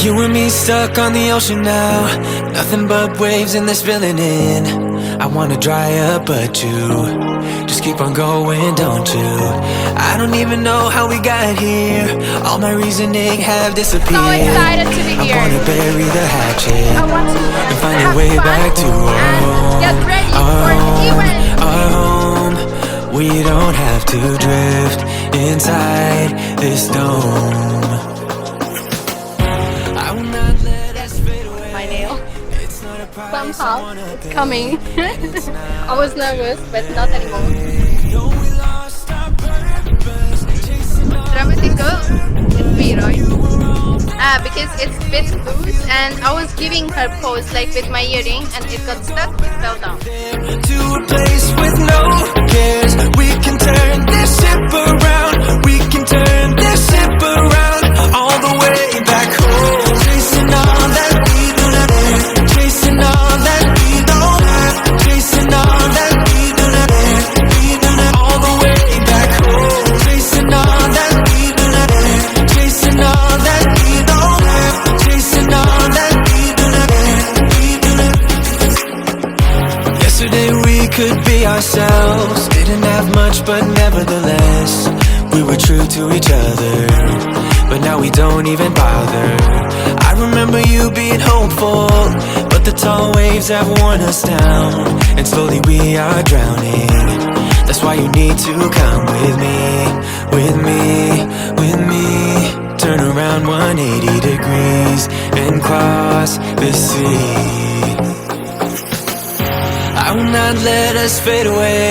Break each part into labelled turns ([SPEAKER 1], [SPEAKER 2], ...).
[SPEAKER 1] You and me stuck on the ocean now, nothing but waves and this filling in. I wanna dry up but you just keep on going, don't you? I don't even know how we got here, all my reasoning have disappeared.
[SPEAKER 2] So excited to be here.
[SPEAKER 1] I wanna bury the hatchet
[SPEAKER 2] I want to
[SPEAKER 1] and find
[SPEAKER 2] have
[SPEAKER 1] a way
[SPEAKER 2] fun
[SPEAKER 1] back to
[SPEAKER 2] and get ready for the event.
[SPEAKER 1] our home. We don't have to drift inside this dome. I will not let us fade away.
[SPEAKER 2] My nail.
[SPEAKER 1] It's not a price I
[SPEAKER 2] Somehow
[SPEAKER 1] wanna
[SPEAKER 2] it's
[SPEAKER 1] pay.
[SPEAKER 2] coming. I was nervous, but not anymore.
[SPEAKER 1] No, we lost our purpose, chasing all
[SPEAKER 2] Dramatic girl. It's me, right? Because it's a bit loose and I was giving her pose like with my earring and it got stuck, it fell down.
[SPEAKER 1] to a place with no cares. We can turn this ship around. We can turn this ship around all the way back home. Chasing all that we do not have. Chasing all that we don't have. Chasing all that we do not have. We do not all the way back home. Chasing all that we do not have. Chasing all that we don't have. Chasing all that we do not have. We do not. Yesterday we could be ourselves. Didn't have much but nevertheless we were true to each other. But now we don't even bother. I remember you being hopeful, but the tall waves have worn us down, and slowly we are drowning. That's why you need to come with me, with me, with me. Turn around 180 degrees and cross the sea. I will not let us fade away.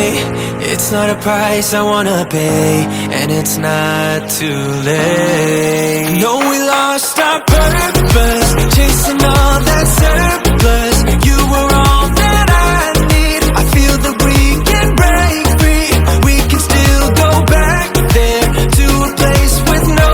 [SPEAKER 1] It's not a price I wanna pay, and it's not too late. No, we lost our purpose, chasing all that surplus. You were all that I need. I feel that we can break free. We can still go back there to a place with no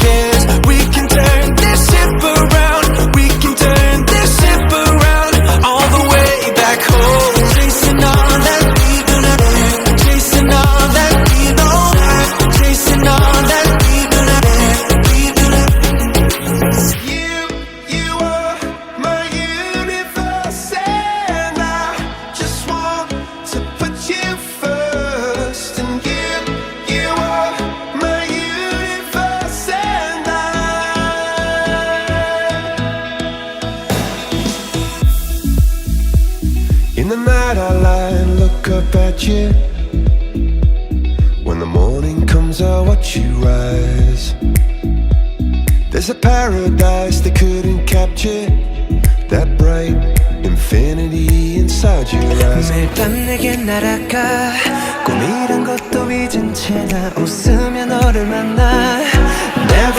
[SPEAKER 1] cares. We can turn this ship around. We can turn this ship around all the way back home. Chasing all that we do not have. Chasing all that we don't have. Chasing all that we do not have. We do not.
[SPEAKER 3] You are my universe, and I just want to put you first. And you are my universe, and in the night I lie and look up at you. When the morning comes I watch you rise. There's a paradise they couldn't capture, that bright infinity inside your eyes.
[SPEAKER 1] 매일 밤 내게 날아가 꿈이란 것도 잊은 채 나 웃으며 너를 만나. Never